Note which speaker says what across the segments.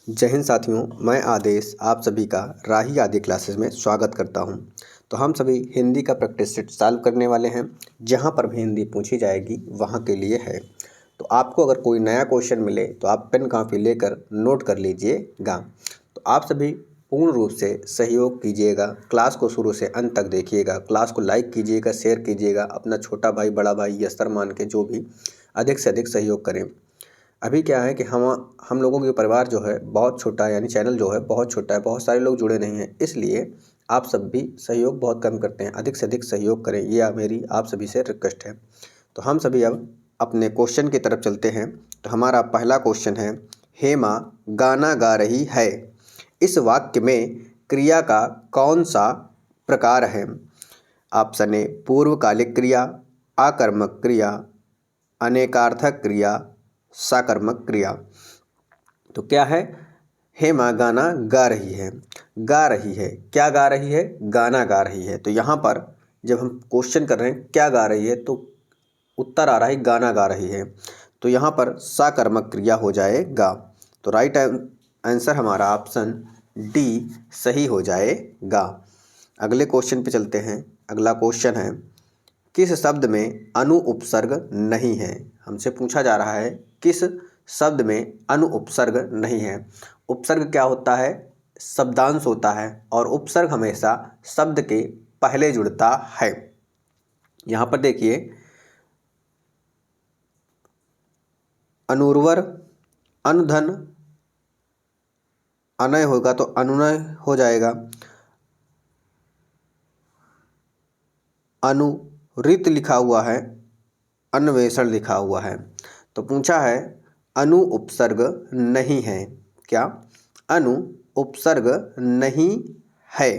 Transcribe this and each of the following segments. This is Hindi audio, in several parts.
Speaker 1: जय हिंद साथियों, मैं आदेश आप सभी का राही आदि क्लासेस में स्वागत करता हूं। तो हम सभी हिंदी का प्रैक्टिस सेट सॉल्व करने वाले हैं। जहां पर भी हिंदी पूछी जाएगी वहां के लिए है। तो आपको अगर कोई नया क्वेश्चन मिले तो आप पेन कापी लेकर नोट कर लीजिएगा। तो आप सभी पूर्ण रूप से सहयोग कीजिएगा, क्लास को शुरू से अंत तक देखिएगा, क्लास को लाइक कीजिएगा, शेयर कीजिएगा, अपना छोटा भाई बड़ा भाई या सर मान के जो भी अधिक से अधिक सहयोग करें। अभी क्या है कि हम लोगों के परिवार जो है बहुत छोटा है, यानी चैनल जो है बहुत छोटा है, बहुत सारे लोग जुड़े नहीं हैं, इसलिए आप सब भी सहयोग बहुत कम करते हैं। अधिक से अधिक सहयोग करें, ये मेरी आप सभी से रिक्वेस्ट है। तो हम सभी अब अपने क्वेश्चन की तरफ चलते हैं। तो हमारा पहला क्वेश्चन है, हेमा गाना गा रही है, इस वाक्य में क्रिया का कौन सा प्रकार है? ऑप्शन ए पूर्वकालिक क्रिया, आकर्मक क्रिया, अनेकार्थक क्रिया, साकर्मक क्रिया। तो क्या है? हेमा गाना गा रही है। गा रही है, क्या गा रही है? गाना गा रही है। तो यहाँ पर जब हम क्वेश्चन कर रहे हैं क्या गा रही है, तो उत्तर आ रहा है गाना गा रही है। तो यहाँ पर साकर्मक क्रिया हो जाएगा। तो राइट आंसर हमारा ऑप्शन डी सही हो जाएगा। अगले क्वेश्चन पे चलते हैं। अगला क्वेश्चन है, किस शब्द में अनु उपसर्ग नहीं है? हमसे पूछा जा रहा है किस शब्द में अनु उपसर्ग नहीं है। उपसर्ग क्या होता है? शब्दांश होता है, और उपसर्ग हमेशा शब्द के पहले जुड़ता है। यहाँ पर देखिए, अनुर्वर, अनुधन, अनय होगा तो अनुनय हो जाएगा। अनुरित लिखा हुआ है, अन्वेषण लिखा हुआ है। तो पूछा है अनु उपसर्ग नहीं है। क्या? अनु उपसर्ग नहीं है।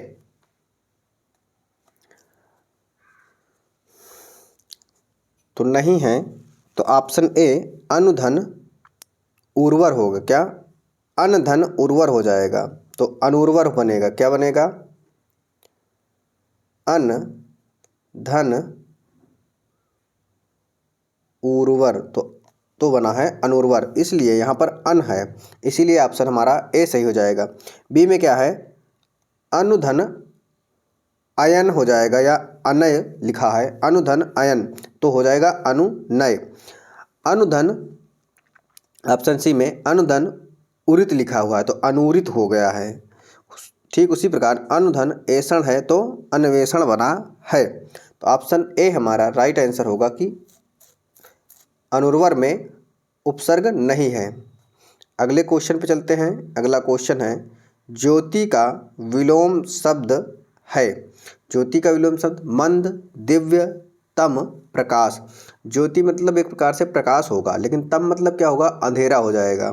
Speaker 1: तो नहीं है, तो ऑप्शन ए अनुधन उर्वर होगा। क्या? अनधन उर्वर हो जाएगा, तो अनुर्वर बनेगा। क्या बनेगा? अन धन उर्वर, तो बना है अनुर्वर, इसलिए यहाँ पर अन है, इसीलिए ऑप्शन हमारा ए सही हो जाएगा। बी में क्या है? अनुधन अयन हो जाएगा, या अनय लिखा है, अनुधन अयन, तो हो जाएगा अनुनय। अनुधन, ऑप्शन सी में अनुधन उरित लिखा हुआ है, तो अनुरित हो गया है। ठीक उसी प्रकार अनुधन ऐषण है तो अन्वेषण बना है। तो ऑप्शन ए हमारा राइट आंसर होगा कि अनुर्वर में उपसर्ग नहीं है। अगले क्वेश्चन पे चलते हैं। अगला क्वेश्चन है, ज्योति का विलोम शब्द है। ज्योति का विलोम शब्द मंद, दिव्य, तम, प्रकाश। ज्योति मतलब एक प्रकार से प्रकाश होगा, लेकिन तम मतलब क्या होगा? अंधेरा हो जाएगा।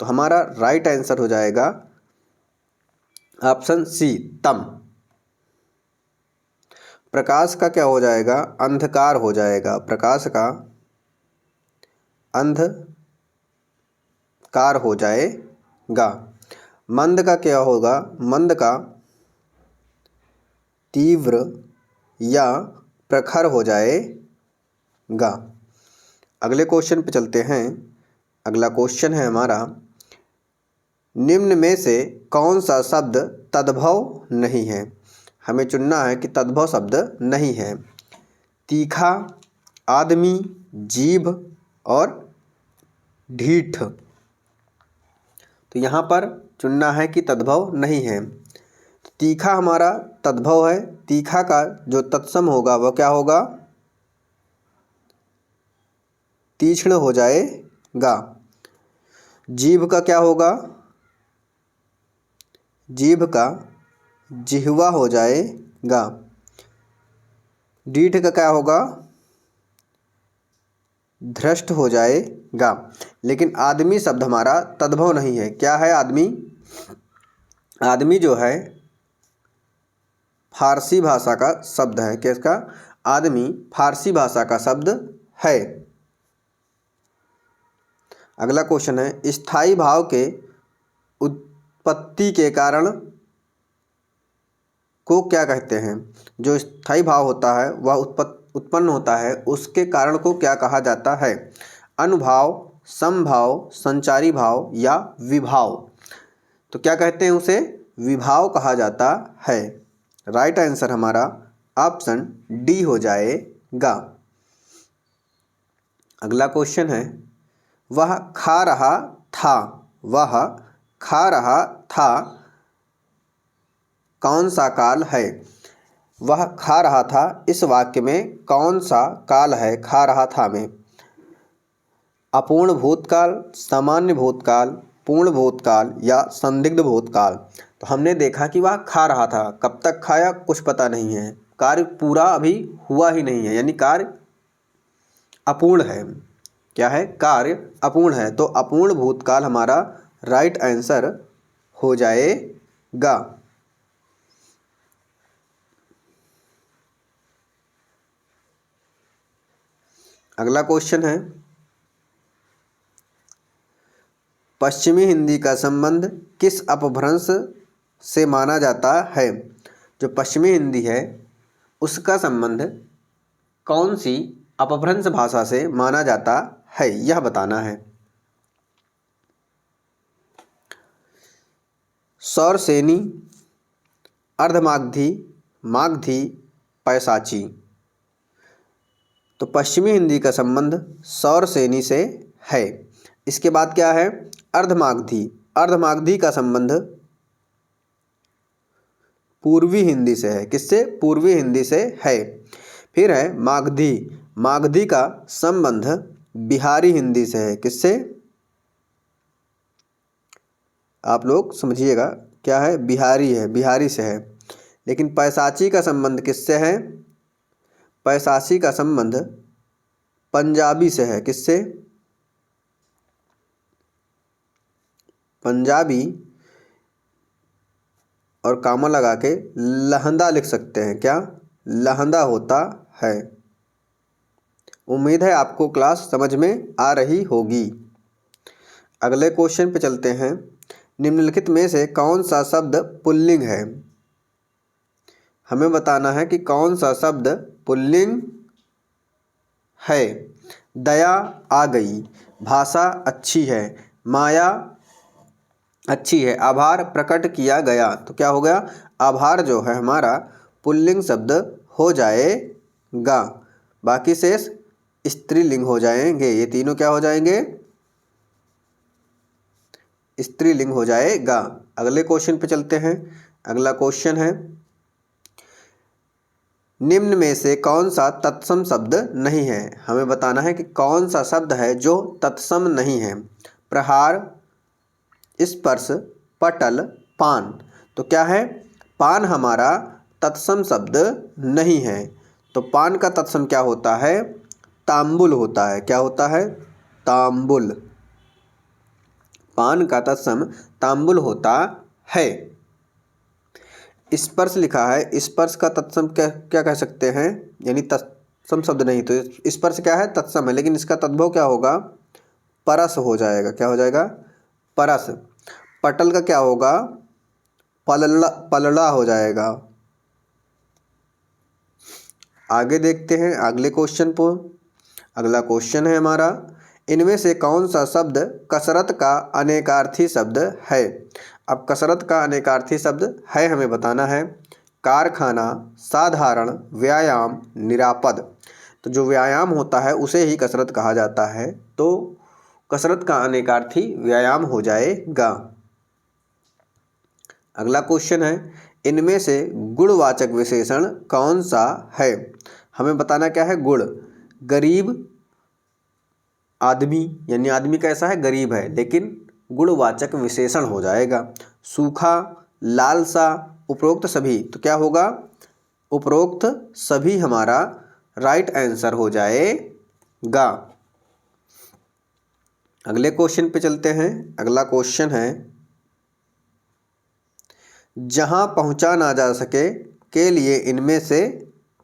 Speaker 1: तो हमारा राइट आंसर हो जाएगा ऑप्शन सी तम। प्रकाश का क्या हो जाएगा? अंधकार हो जाएगा। प्रकाश का अंधकार हो जाएगा। मंद का क्या होगा? मंद का तीव्र या प्रखर हो जाएगा। अगले क्वेश्चन पे चलते हैं। अगला क्वेश्चन है हमारा, निम्न में से कौन सा शब्द तद्भव नहीं है? हमें चुनना है कि तद्भव शब्द नहीं है। तीखा, आदमी, जीभ और ढीठ। तो यहाँ पर चुनना है कि तद्भव नहीं है। तीखा हमारा तद्भव है। तीखा का जो तत्सम होगा वह क्या होगा? तीक्ष्ण हो जाएगा। जीभ का क्या होगा? जीभ का जिह्वा हो जाएगा। ढीठ का क्या होगा? धृष्ट हो जाएगा। लेकिन आदमी शब्द हमारा तद्भव नहीं है। क्या है आदमी? आदमी जो है फारसी भाषा का शब्द है। किसका? आदमी फारसी भाषा का शब्द है। अगला क्वेश्चन है, स्थायी भाव के उत्पत्ति के कारण को क्या कहते हैं? जो स्थायी भाव होता है वह उत्पन्न होता है, उसके कारण को क्या कहा जाता है? अनुभाव, समभाव, संचारी भाव या विभाव। तो क्या कहते हैं उसे? विभाव कहा जाता है। राइट आंसर हमारा ऑप्शन डी हो जाएगा। अगला क्वेश्चन है, वह खा रहा था, वह खा रहा था कौन सा काल है? वह खा रहा था, इस वाक्य में कौन सा काल है खा रहा था में? अपूर्ण भूतकाल, सामान्य भूतकाल, पूर्ण भूतकाल या संदिग्ध भूतकाल? तो हमने देखा कि वह खा रहा था, कब तक खाया कुछ पता नहीं है, कार्य पूरा अभी हुआ ही नहीं है, यानी कार्य अपूर्ण है। क्या है? कार्य अपूर्ण है। तो अपूर्ण भूतकाल हमारा राइट आंसर हो जाएगा। अगला क्वेश्चन है, पश्चिमी हिंदी का संबंध किस अपभ्रंश से माना जाता है? जो पश्चिमी हिंदी है उसका संबंध कौन सी अपभ्रंश भाषा से माना जाता है, यह बताना है। सौरसेनी, अर्धमागधी, मागधी, पैशाची? तो पश्चिमी हिंदी का संबंध सौरसेनी से है। इसके बाद क्या है? अर्धमागधी। अर्धमागधी का संबंध पूर्वी हिंदी से है। किससे? पूर्वी हिंदी से है। फिर है मागधी। मागधी का संबंध बिहारी हिंदी से है। किससे? आप लोग समझिएगा, क्या है? बिहारी है, बिहारी से है। लेकिन पैशाची का संबंध किससे है? पैशाची का संबंध पंजाबी से है। किससे? पंजाबी और कामा लगा के लहंदा लिख सकते हैं। क्या? लहंदा होता है। उम्मीद है आपको क्लास समझ में आ रही होगी। अगले क्वेश्चन पे चलते हैं। निम्नलिखित में से कौन सा शब्द पुल्लिंग है? हमें बताना है कि कौन सा शब्द पुल्लिंग है। दया आ गई, भाषा अच्छी है, माया अच्छी है, आभार प्रकट किया गया। तो क्या हो गया? आभार जो है हमारा पुल्लिंग शब्द हो जाएगा। बाकी शेष स्त्रीलिंग हो जाएंगे। ये तीनों क्या हो जाएंगे? स्त्रीलिंग हो जाएगा। अगले क्वेश्चन पे चलते हैं। अगला क्वेश्चन है, निम्न में से कौन सा तत्सम शब्द नहीं है? हमें बताना है कि कौन सा शब्द है जो तत्सम नहीं है। प्रहार, स्पर्श, पटल, पान? तो क्या है? पान हमारा तत्सम शब्द नहीं है। तो पान का तत्सम क्या होता है? तांबुल होता है। क्या होता है? तांबुल। पान का तत्सम तांबुल होता है। स्पर्श लिखा है, स्पर्श का तत्सम क्या क्या कह सकते हैं? यानी तत्सम शब्द नहीं, तो स्पर्श क्या है? तत्सम है, लेकिन इसका तद्भव क्या होगा? परस हो जाएगा। क्या हो जाएगा? परस। पटल का क्या होगा? पलड़ा, पलड़ा हो जाएगा। आगे देखते हैं अगले क्वेश्चन को। अगला क्वेश्चन है हमारा, इनमें से कौन सा शब्द कसरत का अनेकार्थी शब्द है? अब कसरत का अनेकार्थी शब्द है हमें बताना है। कारखाना, साधारण, व्यायाम, निरापद? तो जो व्यायाम होता है उसे ही कसरत कहा जाता है। तो कसरत का अनेकार्थी व्यायाम हो जाएगा। अगला क्वेश्चन है, इनमें से गुणवाचक विशेषण कौन सा है? हमें बताना क्या है? गुण। गरीब आदमी, यानी आदमी कैसा है? गरीब है, लेकिन गुणवाचक विशेषण हो जाएगा। सूखा, लालसा, उपरोक्त सभी? तो क्या होगा? उपरोक्त सभी हमारा राइट आंसर हो जाएगा। अगले क्वेश्चन पे चलते हैं। अगला क्वेश्चन है, जहां पहुंचा ना जा सके के लिए इनमें से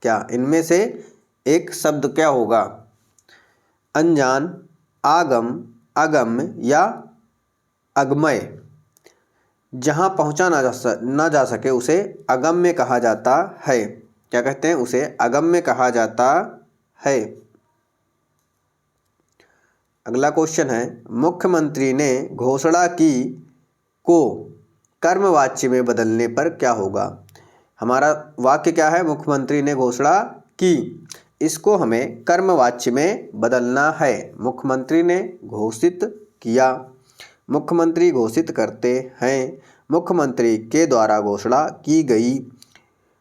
Speaker 1: क्या? इनमें से एक शब्द क्या होगा? अनजान, आगम, अगम्य या अगमय? जहाँ पहुँचा ना जा सके उसे अगम्य कहा जाता है। क्या कहते हैं? उसे अगम्य कहा जाता है। अगला क्वेश्चन है, मुख्यमंत्री ने घोषणा की को कर्मवाच्य में बदलने पर क्या होगा। हमारा वाक्य क्या है, मुख्यमंत्री ने घोषणा की, इसको हमें कर्मवाच्य में बदलना है। मुख्यमंत्री ने घोषित किया, मुख्यमंत्री घोषित करते हैं, मुख्यमंत्री के द्वारा घोषणा की गई,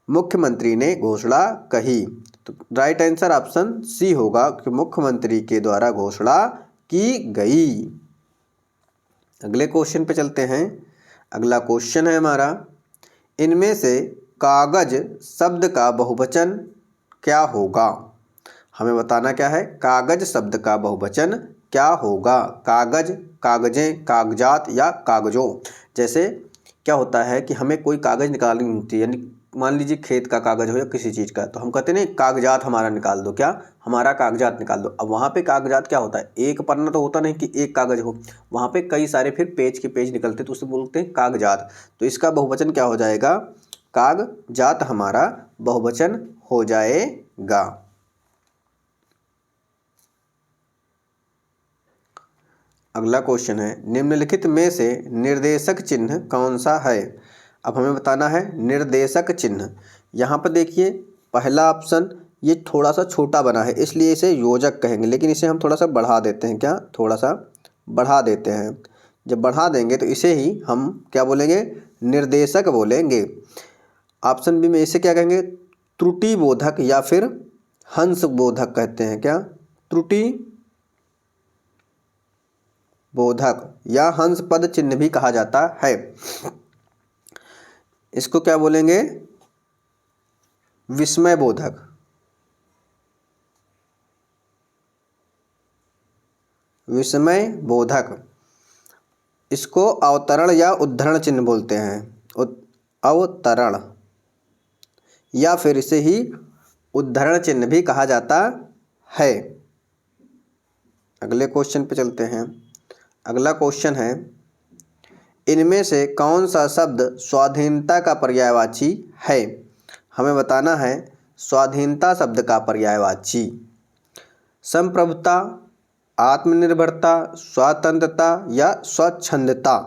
Speaker 1: मुख्यमंत्री ने घोषणा कही। तो राइट आंसर ऑप्शन सी होगा कि मुख्यमंत्री के द्वारा घोषणा की गई। अगले क्वेश्चन पे चलते हैं। अगला क्वेश्चन है हमारा, इनमें से कागज शब्द का बहुवचन क्या होगा। हमें बताना क्या है, कागज शब्द का बहुवचन क्या होगा। कागज, कागजें, कागजात या कागजों। जैसे क्या होता है कि हमें कोई कागज निकालनी होती है, यानी मान लीजिए खेत का कागज हो या किसी चीज़ का, तो हम कहते हैं कागजात हमारा निकाल दो, क्या हमारा कागजात निकाल दो। अब वहाँ पे कागजात क्या होता है, एक पन्ना तो होता नहीं कि एक कागज हो, वहाँ पे कई सारे फिर पेज के पेज निकलते, तो उसे बोलते हैं कागजात। तो इसका बहुवचन क्या हो जाएगा, कागजात हमारा बहुवचन हो जाएगा। अगला क्वेश्चन है, निम्नलिखित में से निर्देशक चिन्ह कौन सा है। अब हमें बताना है निर्देशक चिन्ह। यहाँ पर देखिए पहला ऑप्शन ये थोड़ा सा छोटा बना है, इसलिए इसे योजक कहेंगे, लेकिन इसे हम थोड़ा सा बढ़ा देते हैं। क्या, थोड़ा सा बढ़ा देते हैं। जब बढ़ा देंगे तो इसे ही हम क्या बोलेंगे, निर्देशक बोलेंगे। ऑप्शन बी में इसे क्या कहेंगे, त्रुटि बोधक या फिर हंस बोधक कहते हैं। क्या, त्रुटि बोधक या हंस पद चिन्ह भी कहा जाता है। इसको क्या बोलेंगे, विस्मय बोधक, विस्मय बोधक। इसको अवतरण या उद्धरण चिन्ह बोलते हैं, अवतरण या फिर इसे ही उद्धरण चिन्ह भी कहा जाता है। अगले क्वेश्चन पे चलते हैं। अगला क्वेश्चन है, इनमें से कौन सा शब्द स्वाधीनता का पर्यायवाची है। हमें बताना है स्वाधीनता शब्द का पर्यायवाची। संप्रभुता, आत्मनिर्भरता, स्वतंत्रता या स्वच्छंदता।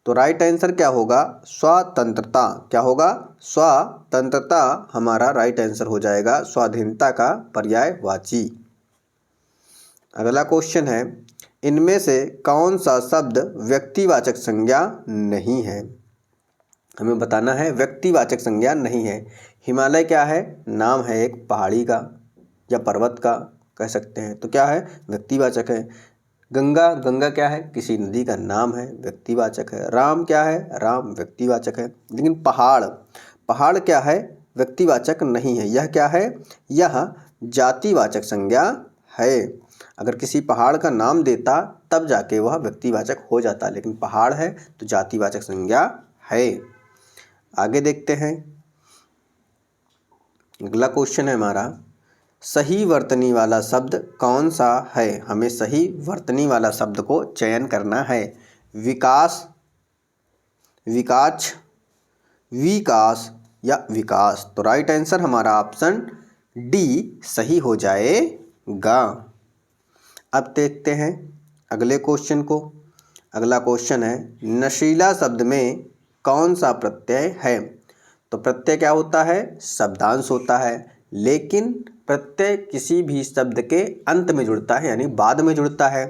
Speaker 1: तो राइट आंसर क्या होगा, स्वतंत्रता। क्या होगा, स्वतंत्रता हमारा राइट आंसर हो जाएगा, स्वाधीनता का पर्यायवाची। अगला क्वेश्चन है, इनमें से कौन सा शब्द व्यक्तिवाचक संज्ञा नहीं है। हमें बताना है व्यक्तिवाचक संज्ञा नहीं है। हिमालय क्या है, नाम है एक पहाड़ी का या पर्वत का कह सकते हैं, तो क्या है, व्यक्तिवाचक है। गंगा, गंगा क्या है, किसी नदी का नाम है, व्यक्तिवाचक है। राम क्या है, राम व्यक्तिवाचक है। लेकिन पहाड़, पहाड़ क्या है, व्यक्तिवाचक नहीं है। यह क्या है, यह जातिवाचक संज्ञा है। अगर किसी पहाड़ का नाम देता तब जाके वह व्यक्तिवाचक हो जाता, लेकिन पहाड़ है तो जातिवाचक संज्ञा है। आगे देखते हैं। अगला क्वेश्चन है हमारा, सही वर्तनी वाला शब्द कौन सा है। हमें सही वर्तनी वाला शब्द को चयन करना है। विकास, विकास, विकास या विकास। तो राइट आंसर हमारा ऑप्शन डी सही हो जाएगा। अब देखते हैं अगले क्वेश्चन को। अगला क्वेश्चन है, नशीला शब्द में कौन सा प्रत्यय है। तो प्रत्यय क्या होता है, शब्दांश होता है, लेकिन प्रत्यय किसी भी शब्द के अंत में जुड़ता है, यानी बाद में जुड़ता है।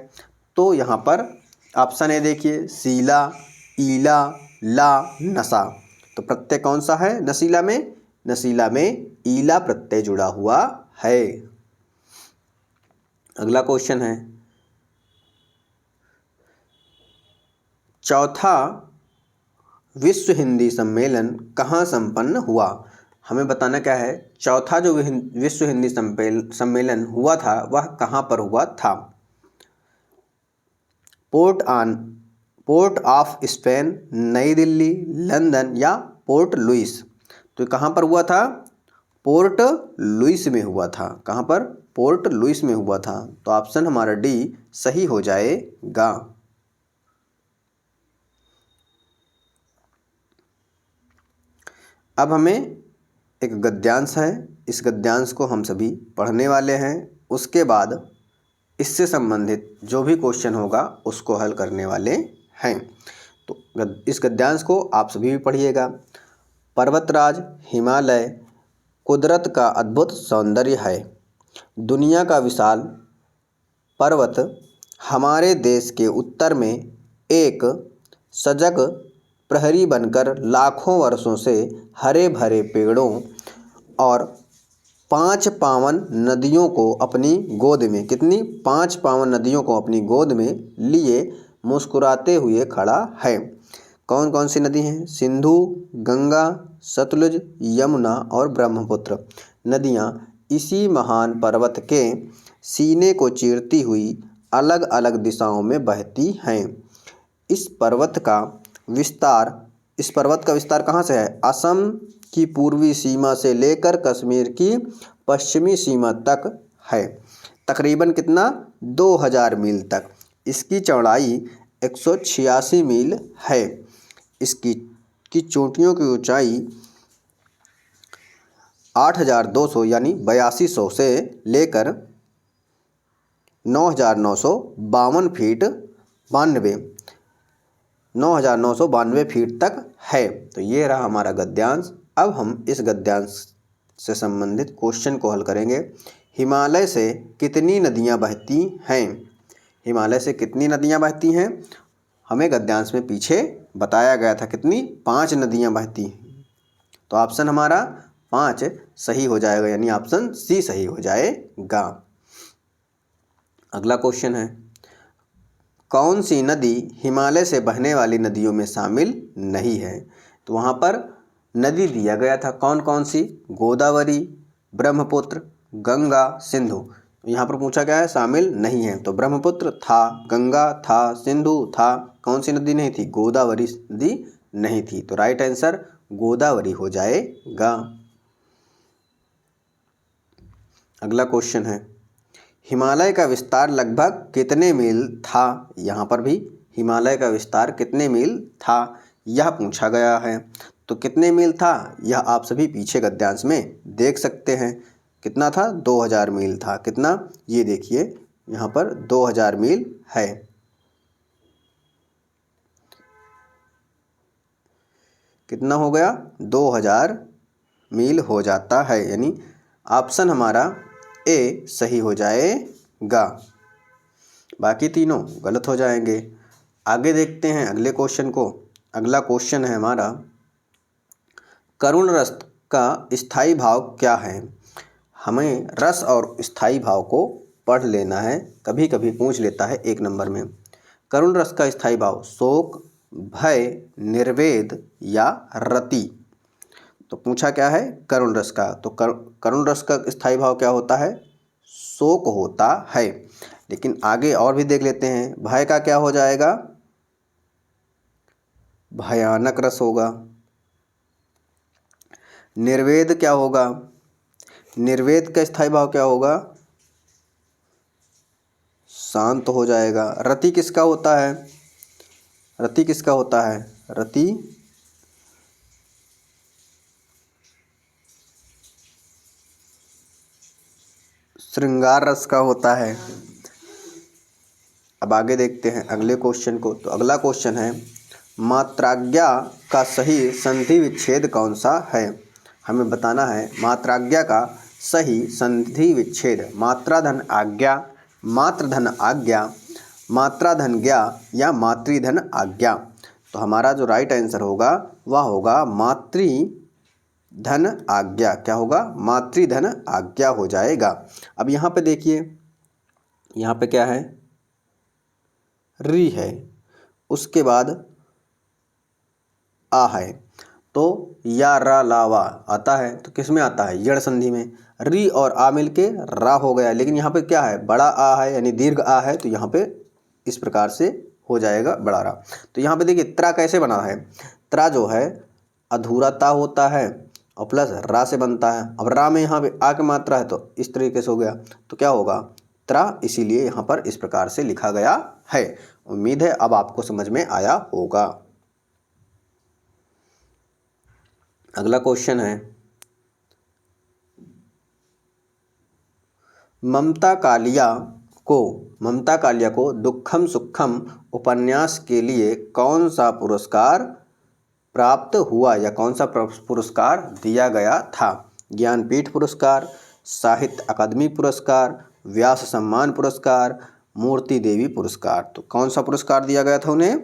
Speaker 1: तो यहाँ पर ऑप्शन है देखिए, सीला, ईला, ला, नशा। तो प्रत्यय कौन सा है नशीला में, नशीला में ईला प्रत्यय जुड़ा हुआ है। अगला क्वेश्चन है, चौथा विश्व हिंदी सम्मेलन कहाँ संपन्न हुआ। हमें बताना क्या है, चौथा जो विश्व हिंदी सम्मेलन हुआ था वह कहाँ पर हुआ था। पोर्ट ऑफ स्पेन, नई दिल्ली, लंदन या पोर्ट लुइस। तो कहाँ पर हुआ था, पोर्ट लुइस में हुआ था। कहाँ पर, पोर्ट लुइस में हुआ था। तो ऑप्शन हमारा डी सही हो जाएगा। अब हमें एक गद्यांश है, इस गद्यांश को हम सभी पढ़ने वाले हैं। उसके बाद इससे संबंधित जो भी क्वेश्चन होगा उसको हल करने वाले हैं। तो इस गद्यांश को आप सभी भी पढ़िएगा। पर्वतराज हिमालय कुदरत का अद्भुत सौंदर्य है। दुनिया का विशाल पर्वत हमारे देश के उत्तर में एक सजग प्रहरी बनकर लाखों वर्षों से हरे भरे पेड़ों और 5 पावन नदियों को अपनी गोद में, कितनी 5 पावन नदियों को अपनी गोद में लिए मुस्कुराते हुए खड़ा है। कौन कौन सी नदी हैं? सिंधु, गंगा, सतलुज, यमुना और ब्रह्मपुत्र नदियाँ इसी महान पर्वत के सीने को चीरती हुई अलग अलग दिशाओं में बहती हैं। इस पर्वत का विस्तार कहाँ से है? असम की पूर्वी सीमा से लेकर कश्मीर की पश्चिमी सीमा तक है। तकरीबन कितना? 2000 मील तक। इसकी चौड़ाई 186 मील है। इसकी चोटियों की ऊंचाई 8200 यानी 8200 से लेकर 9992 फीट 9992 फीट तक है। तो ये रहा हमारा गद्यांश। अब हम इस गद्यांश से संबंधित क्वेश्चन को हल करेंगे। हिमालय से कितनी नदियाँ बहती हैं? हिमालय से कितनी नदियाँ बहती हैं? हमें गद्यांश में पीछे बताया गया था कितनी? 5 नदियाँ बहती हैं। तो ऑप्शन हमारा 5 सही हो जाएगा, यानी ऑप्शन सी सही हो जाएगा। अगला क्वेश्चन है, कौन सी नदी हिमालय से बहने वाली नदियों में शामिल नहीं है? तो वहाँ पर नदी दिया गया था, कौन कौन सी? गोदावरी, ब्रह्मपुत्र, गंगा, सिंधु। यहाँ पर पूछा गया है शामिल नहीं है, तो ब्रह्मपुत्र था, गंगा था, सिंधु था, कौन सी नदी नहीं थी? गोदावरी नदी नहीं थी। तो राइट आंसर गोदावरी हो जाएगा। अगला क्वेश्चन है, हिमालय का विस्तार लगभग कितने मील था? यहाँ पर भी हिमालय का विस्तार कितने मील था यह पूछा गया है। तो कितने मील था यह आप सभी पीछे गद्यांश में देख सकते हैं। कितना था? 2000 मील था। कितना? ये देखिए यहाँ पर 2000 मील है। कितना हो गया? 2000 मील हो जाता है, यानी ऑप्शन हमारा ए सही हो जाएगा, बाकी तीनों गलत हो जाएंगे। आगे देखते हैं अगले क्वेश्चन को। अगला क्वेश्चन है हमारा, करुण रस का स्थायी भाव क्या है? हमें रस और स्थायी भाव को पढ़ लेना है, कभी कभी पूछ लेता है 1 नंबर में। करुण रस का स्थायी भाव शोक, भय, निर्वेद या रति। तो पूछा क्या है? करुण रस का। तो करुण रस का स्थायी भाव क्या होता है? शोक होता है। लेकिन आगे और भी देख लेते हैं। भय का क्या हो जाएगा? भयानक रस होगा। निर्वेद क्या होगा? निर्वेद का स्थायी भाव क्या होगा? शांत हो जाएगा। रति किसका होता है? रति किसका होता है? रति श्रृंगार रस का होता है। अब आगे देखते हैं अगले क्वेश्चन को। तो अगला क्वेश्चन है, मात्राज्ञा का सही संधि विच्छेद कौन सा है? हमें बताना है मात्राज्ञा का सही संधि विच्छेद। मात्राधन आज्ञा, मात्रधन आज्ञा, मात्राधन ज्ञा या मातृधन आज्ञा। तो हमारा जो राइट आंसर होगा वह होगा मातृधन आज्ञा। क्या होगा? मातृधन आज्ञा हो जाएगा। अब यहाँ पे देखिए, यहाँ पे क्या है? री है, उसके बाद आ है, तो या रा ला वा आता है। तो किस में आता है? यड़ संधि में। री और आ मिल के रा हो गया, लेकिन यहाँ पे क्या है? बड़ा आ है, यानी दीर्घ आ है, तो यहाँ पे इस प्रकार से हो जाएगा बड़ा रा। तो यहाँ पे देखिए त्रा कैसे बना है? त्रा जो है अधूरा ता होता है और प्लस रा से बनता है। अब रा में यहाँ पे आ की मात्रा है, तो इस तरीके से हो गया। तो क्या होगा? त्रा, इसीलिए यहाँ पर इस प्रकार से लिखा गया है। उम्मीद है अब आपको समझ में आया होगा। अगला क्वेश्चन है, ममता कालिया को ममता कालिया को दुखम सुखम उपन्यास के लिए कौन सा पुरस्कार प्राप्त हुआ या कौन सा पुरस्कार दिया गया था? ज्ञानपीठ पुरस्कार, साहित्य अकादमी पुरस्कार, व्यास सम्मान पुरस्कार, मूर्ति देवी पुरस्कार। तो कौन सा पुरस्कार दिया गया था उन्हें?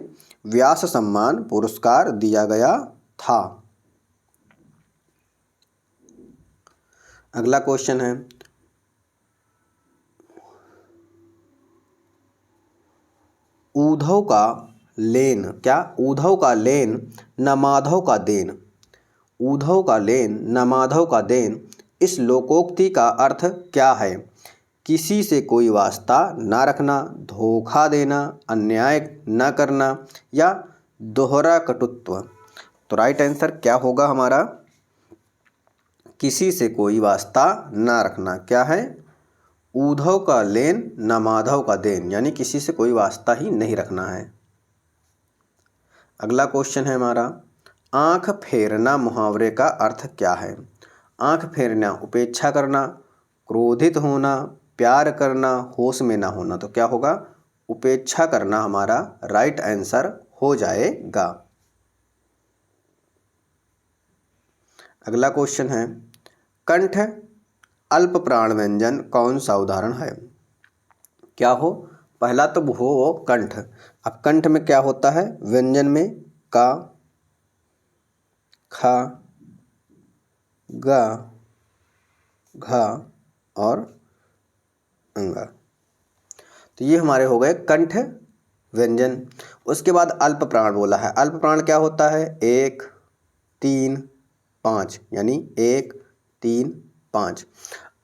Speaker 1: व्यास सम्मान पुरस्कार दिया गया था। अगला क्वेश्चन है, ऊधव का लेन, क्या? ऊधव का लेन न माधव का देन। ऊधव का लेन न माधव का देन, इस लोकोक्ति का अर्थ क्या है? किसी से कोई वास्ता ना रखना, धोखा देना, अन्याय न करना या दोहरा कटुत्व। तो राइट आंसर क्या होगा हमारा? किसी से कोई वास्ता ना रखना। क्या है? ऊधव का लेन न माधव का देन, यानी किसी से कोई वास्ता ही नहीं रखना है। अगला क्वेश्चन है हमारा, आंख फेरना मुहावरे का अर्थ क्या है? आंख फेरना उपेक्षा करना, क्रोधित होना, प्यार करना, होश में ना होना। तो क्या होगा? उपेक्षा करना हमारा राइट आंसर हो जाएगा। अगला क्वेश्चन है, कंठ अल्प प्राण व्यंजन कौन सा उदाहरण है? क्या हो? पहला तो हो कंठ। अब कंठ में क्या होता है? व्यंजन में का, खा, गा, घा और अंगा। तो ये हमारे हो गए कंठ व्यंजन। उसके बाद अल्प प्राण बोला है। अल्प प्राण क्या होता है? 1, 3, 5, यानी 1, 3, 5।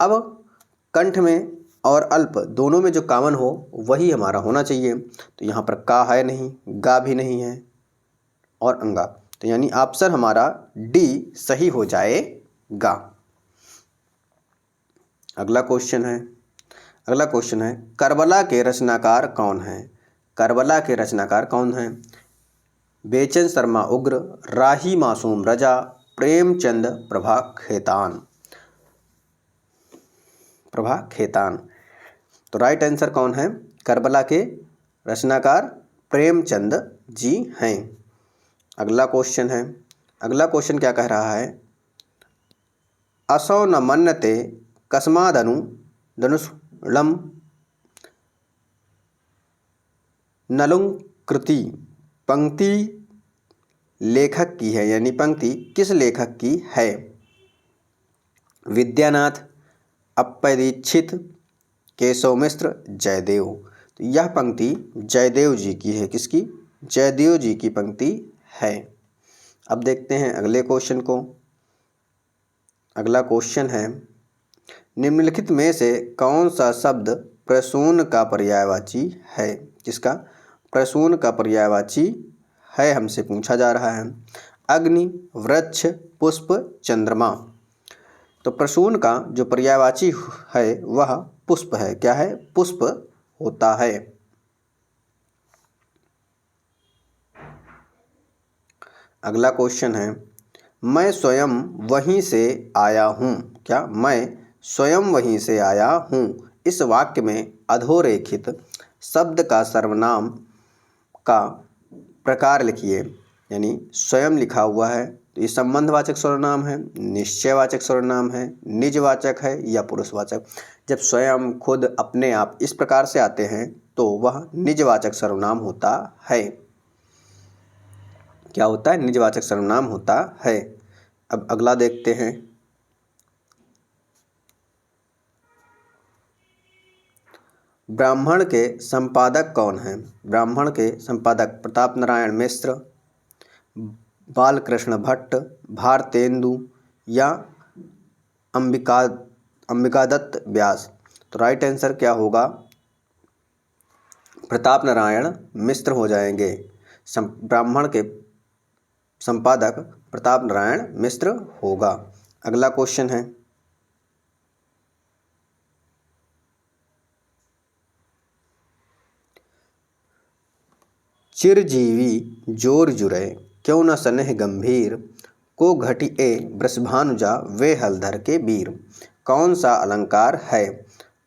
Speaker 1: अब कंठ में और अल्प दोनों में जो कॉमन हो वही हमारा होना चाहिए। तो यहाँ पर का है नहीं, गा भी नहीं है और अंगा। तो यानी ऑप्शन हमारा डी सही हो जाएगा। अगला क्वेश्चन है, करबला के रचनाकार कौन है? करबला के रचनाकार कौन हैं? बेचन शर्मा उग्र, राही मासूम रजा, प्रेमचंद प्रभा खेतान। तो राइट आंसर कौन है? करबला के रचनाकार प्रेमचंद जी हैं। अगला क्वेश्चन क्या कह रहा है? असौ न मन्यते कस्मादनु धनुषलम नलुं कृति। पंक्ति लेखक की है, यानी पंक्ति किस लेखक की है? विद्यानाथ, अप्पय दीक्षित, केशव मिश्र, जयदेव। तो यह पंक्ति जयदेव जी की है। किसकी? जयदेव जी की पंक्ति है। अब देखते हैं अगले क्वेश्चन को। अगला क्वेश्चन है, निम्नलिखित में से कौन सा शब्द प्रसून का पर्यायवाची है? किसका? प्रसून का पर्यायवाची है, हमसे पूछा जा रहा है। अग्नि, वृक्ष, पुष्प, चंद्रमा। तो प्रसून का जो पर्यायवाची है वह पुष्प है। क्या है? पुष्प होता है। अगला क्वेश्चन है, मैं स्वयं वहीं से आया हूँ। क्या? मैं स्वयं वहीं से आया हूँ। इस वाक्य में अधोरेखित शब्द का सर्वनाम का प्रकार लिखिए। यानी स्वयं लिखा हुआ है तो ये संबंधवाचक सर्वनाम है, निश्चयवाचक सर्वनाम है, निजवाचक है या पुरुषवाचक। जब स्वयं, खुद, अपने, आप इस प्रकार से आते हैं तो वह निजवाचक सर्वनाम होता है। क्या होता है? निजवाचक सर्वनाम होता है। अब अगला देखते हैं। ब्राह्मण के संपादक कौन हैं? ब्राह्मण के संपादक प्रताप नारायण मिश्र, बालकृष्ण भट्ट, भारतेंदु या अंबिकादत्त व्यास। तो राइट आंसर क्या होगा? प्रताप नारायण मिश्र हो जाएंगे। ब्राह्मण के संपादक प्रताप नारायण मिश्र होगा। अगला क्वेश्चन है, चिरजीवी जोर जुरे क्यों न सनेह गंभीर, को घटिए वृषभानुजा वे हलधर के वीर। कौन सा अलंकार है?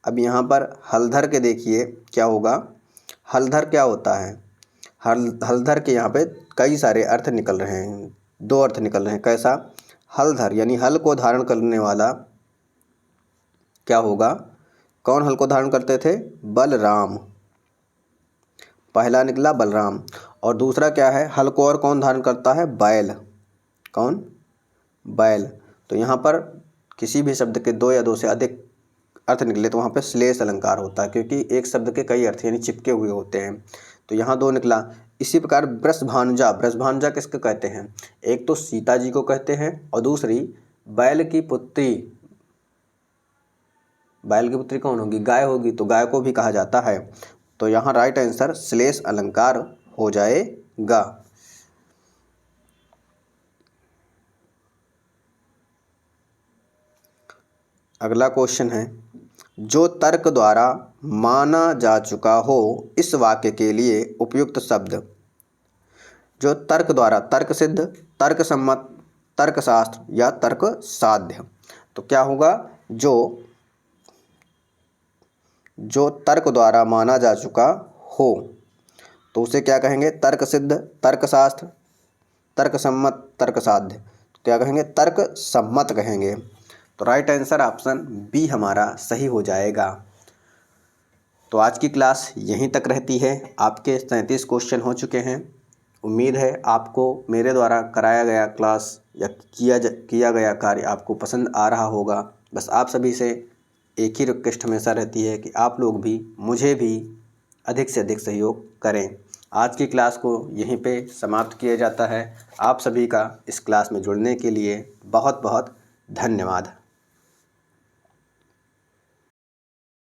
Speaker 1: अब यहाँ पर हलधर के देखिए क्या होगा। हलधर क्या होता है, हलधर के यहाँ पे कई सारे अर्थ निकल रहे हैं, 2 अर्थ निकल रहे हैं। कैसा, हलधर यानी हल को धारण करने वाला क्या होगा, कौन हल को धारण करते थे, बलराम। पहला निकला बलराम। और दूसरा क्या है, हल को और कौन धारण करता है, बैल। कौन, बैल। तो यहाँ पर किसी भी शब्द के 2 या 2 से अधिक अर्थ निकले तो वहाँ पे श्लेष अलंकार होता है, क्योंकि एक शब्द के कई अर्थ यानी चिपके हुए होते हैं। तो यहाँ 2 निकला। इसी प्रकार वृषभानुजा, वृषभानुजा किसको कहते हैं, एक तो सीता जी को कहते हैं और दूसरी बैल की पुत्री, बैल की पुत्री कौन होगी, गाय होगी, तो गाय को भी कहा जाता है। तो यहाँ राइट आंसर श्लेष अलंकार हो जाएगा। अगला क्वेश्चन है, जो तर्क द्वारा माना जा चुका हो इस वाक्य के लिए उपयुक्त शब्द। जो तर्क द्वारा, तर्क सिद्ध, तर्क सम्मत, तर्क शास्त्र या तर्क साध्य। तो क्या होगा, जो तर्क द्वारा माना जा चुका हो तो उसे क्या कहेंगे, तर्क सिद्ध, तर्क शास्त्र, तर्क सम्मत, तर्क साध्य। तो क्या कहेंगे, तर्क सम्मत कहेंगे। तो राइट आंसर ऑप्शन बी हमारा सही हो जाएगा। तो आज की क्लास यहीं तक रहती है। आपके 37 क्वेश्चन हो चुके हैं। उम्मीद है आपको मेरे द्वारा कराया गया क्लास या किया गया कार्य आपको पसंद आ रहा होगा। बस आप सभी से एक ही रिक्वेस्ट हमेशा रहती है कि आप लोग भी मुझे भी अधिक से अधिक सहयोग करें। आज की क्लास को यहीं पे समाप्त किया जाता है। आप सभी का इस क्लास में जुड़ने के लिए बहुत बहुत धन्यवाद।